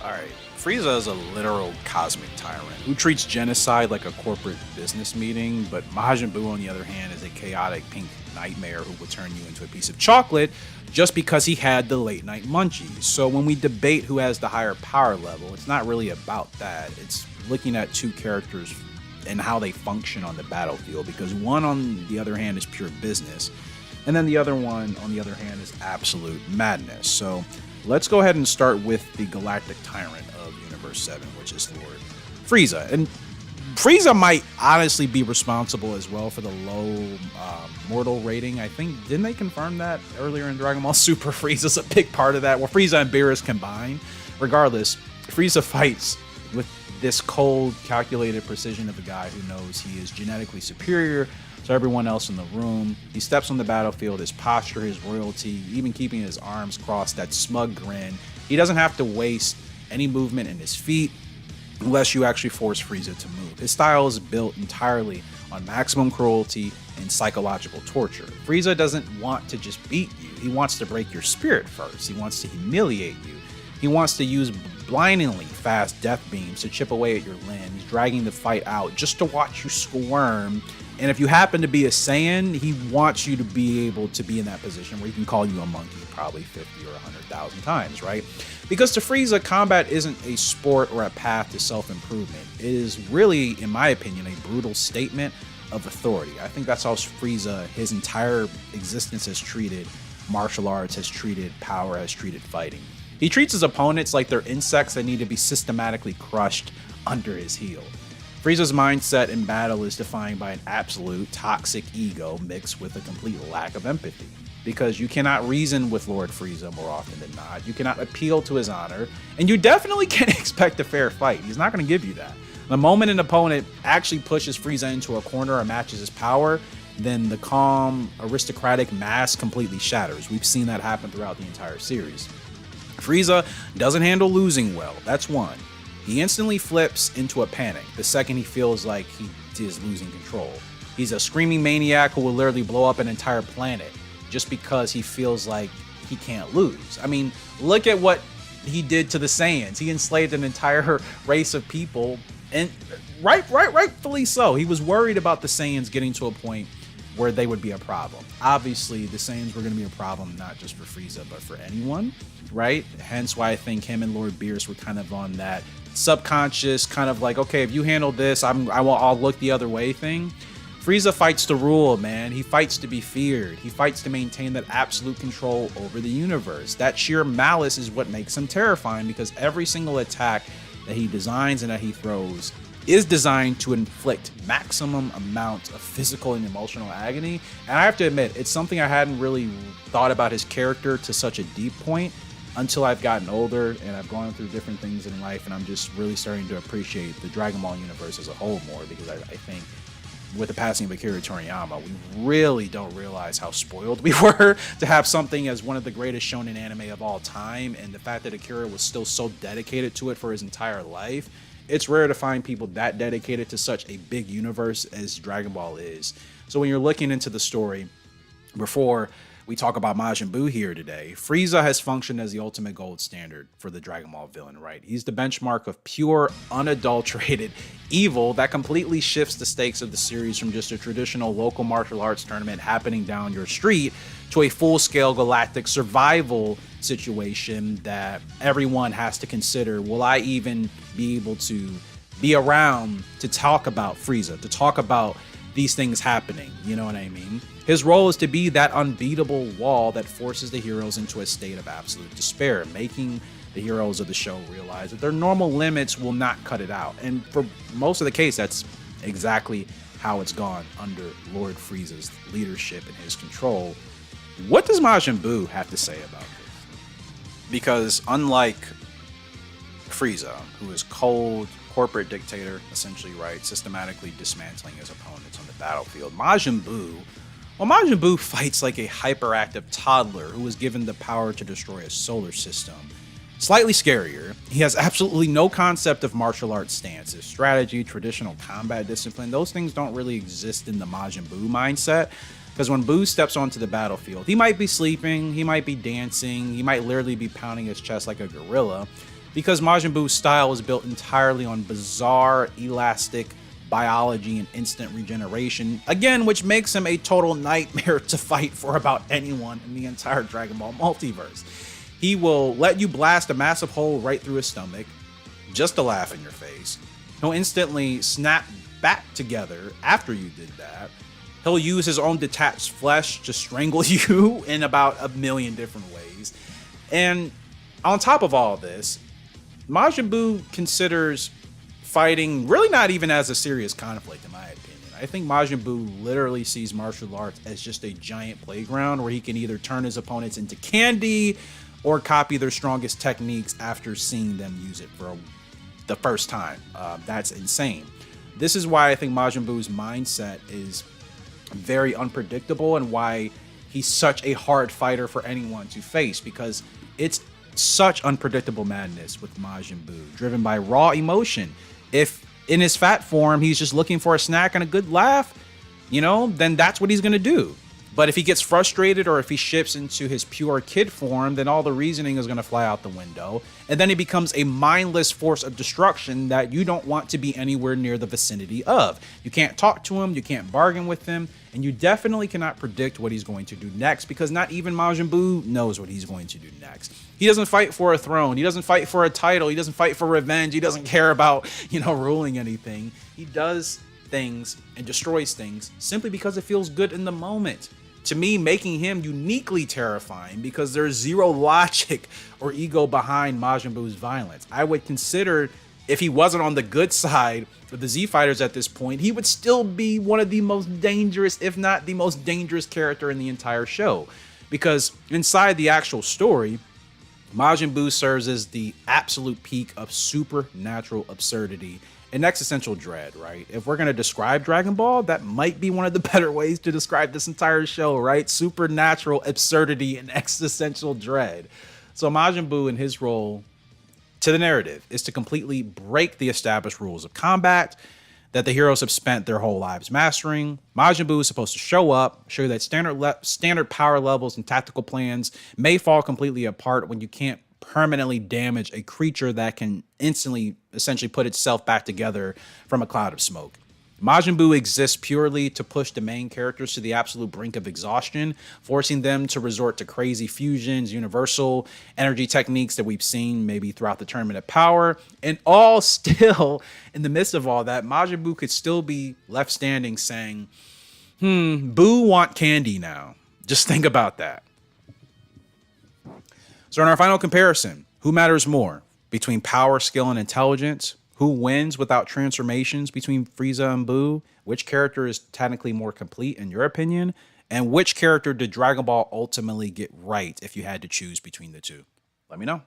All right. Frieza is a literal cosmic tyrant who treats genocide like a corporate business meeting, but Majin Buu, on the other hand, is a chaotic pink nightmare who will turn you into a piece of chocolate just because he had the late night munchies. So when we debate who has the higher power level, it's not really about that. It's looking at two characters and how they function on the battlefield, because one, on the other hand, is pure business, and then the other one, on the other hand, is absolute madness. So let's go ahead and start with the galactic tyrant of Universe 7, which is Lord Frieza. And Frieza might honestly be responsible as well for the low mortal rating. I think, didn't they confirm that earlier in Dragon Ball Super? Frieza's a big part of that. Well, Frieza and Beerus combined. Regardless, Frieza fights with this cold, calculated precision of a guy who knows he is genetically superior to everyone else in the room. He steps on the battlefield, his posture, his royalty, even keeping his arms crossed, that smug grin. He doesn't have to waste any movement in his feet unless you actually force Frieza to move. His style is built entirely on maximum cruelty and psychological torture. Frieza doesn't want to just beat you. He wants to break your spirit first. He wants to humiliate you. He wants to use blindingly fast death beams to chip away at your limbs, dragging the fight out just to watch you squirm. And if you happen to be a Saiyan, he wants you to be able to be in that position where he can call you a monkey probably 50 or 100,000 times, right? Because to Frieza, combat isn't a sport or a path to self-improvement. It is really, in my opinion, a brutal statement of authority. I think that's how Frieza, his entire existence, has treated martial arts, has treated power, has treated fighting. He treats his opponents like they're insects that need to be systematically crushed under his heel. Frieza's mindset in battle is defined by an absolute toxic ego mixed with a complete lack of empathy. Because you cannot reason with Lord Frieza more often than not. You cannot appeal to his honor, and you definitely can't expect a fair fight. He's not going to give you that. The moment an opponent actually pushes Frieza into a corner or matches his power, then the calm, aristocratic mask completely shatters. We've seen that happen throughout the entire series. Frieza doesn't handle losing well, that's one. He instantly flips into a panic the second he feels like he is losing control. He's a screaming maniac who will literally blow up an entire planet just because he feels like he can't lose. I mean, look at what he did to the Saiyans. He enslaved an entire race of people, and rightfully so. He was worried about the Saiyans getting to a point where they would be a problem. Obviously, the Saiyans were going to be a problem not just for Frieza, but for anyone, right? Hence why I think him and Lord Beerus were kind of on that subconscious kind of like, okay, if you handle this, I'll look the other way thing. Frieza fights to rule, man. He fights to be feared. He fights to maintain that absolute control over the universe. That sheer malice is what makes him terrifying, because every single attack that he designs and that he throws is designed to inflict maximum amounts of physical and emotional agony. And I have to admit, it's something I hadn't really thought about his character to such a deep point until I've gotten older and I've gone through different things in life, and I'm just really starting to appreciate the Dragon Ball universe as a whole more, because I think with the passing of Akira Toriyama, we really don't realize how spoiled we were to have something as one of the greatest shonen anime of all time, and the fact that Akira was still so dedicated to it for his entire life. It's rare to find people that dedicated to such a big universe as Dragon Ball is. So when you're looking into the story, before we talk about Majin Buu here today, Frieza has functioned as the ultimate gold standard for the Dragon Ball villain, right? He's the benchmark of pure, unadulterated evil that completely shifts the stakes of the series from just a traditional local martial arts tournament happening down your street to a full-scale galactic survival situation that everyone has to consider. Will I even be able to be around to talk about Frieza, to talk about these things happening? You know what I mean? His role is to be that unbeatable wall that forces the heroes into a state of absolute despair, making the heroes of the show realize that their normal limits will not cut it out. And for most of the case, that's exactly how it's gone under Lord Frieza's leadership and his control. What does Majin Buu have to say about this? Because unlike Frieza, who is cold, corporate dictator, essentially, right, systematically dismantling his opponents on the battlefield, Majin Buu fights like a hyperactive toddler who was given the power to destroy a solar system. Slightly scarier, he has absolutely no concept of martial arts stances, strategy, traditional combat discipline. Those things don't really exist in the Majin Buu mindset, because when Buu steps onto the battlefield, he might be sleeping, he might be dancing, he might literally be pounding his chest like a gorilla, because Majin Buu's style is built entirely on bizarre, elastic biology and instant regeneration, again, which makes him a total nightmare to fight for about anyone in the entire Dragon Ball multiverse. He will let you blast a massive hole right through his stomach, just to laugh in your face. He'll instantly snap back together after you did that. He'll use his own detached flesh to strangle you in about a million different ways. And on top of all this, Majin Buu considers fighting really not even as a serious conflict, in my opinion. I think Majin Buu literally sees martial arts as just a giant playground where he can either turn his opponents into candy or copy their strongest techniques after seeing them use it for the first time. That's insane. This is why I think Majin Buu's mindset is very unpredictable and why he's such a hard fighter for anyone to face, because it's such unpredictable madness with Majin Buu, driven by raw emotion. If in his fat form he's just looking for a snack and a good laugh, then that's what he's gonna do. But if he gets frustrated or if he shifts into his pure kid form, then all the reasoning is going to fly out the window. And then he becomes a mindless force of destruction that you don't want to be anywhere near the vicinity of. You can't talk to him, you can't bargain with him, and you definitely cannot predict what he's going to do next, because not even Majin Buu knows what he's going to do next. He doesn't fight for a throne, he doesn't fight for a title, he doesn't fight for revenge, he doesn't care about, ruling anything. He does things and destroys things simply because it feels good in the moment. To me, making him uniquely terrifying because there's zero logic or ego behind Majin Buu's violence. I would consider, if he wasn't on the good side of the Z Fighters at this point, he would still be one of the most dangerous, if not the most dangerous character in the entire show. Because inside the actual story, Majin Buu serves as the absolute peak of supernatural absurdity and existential dread, right? If we're going to describe Dragon Ball, that might be one of the better ways to describe this entire show, right? Supernatural absurdity and existential dread. So Majin Buu, in his role to the narrative, is to completely break the established rules of combat that the heroes have spent their whole lives mastering. Majin Buu is supposed to show up, show that standard power levels and tactical plans may fall completely apart when you can't permanently damage a creature that can instantly essentially put itself back together from a cloud of smoke. Majin Buu exists purely to push the main characters to the absolute brink of exhaustion, forcing them to resort to crazy fusions, universal energy techniques that we've seen maybe throughout the Tournament of Power, and all still, in the midst of all that, Majin Buu could still be left standing saying, Buu want candy now. Just think about that. So in our final comparison, who matters more between power, skill, and intelligence? Who wins without transformations between Frieza and Buu? Which character is technically more complete in your opinion? And which character did Dragon Ball ultimately get right if you had to choose between the two? Let me know.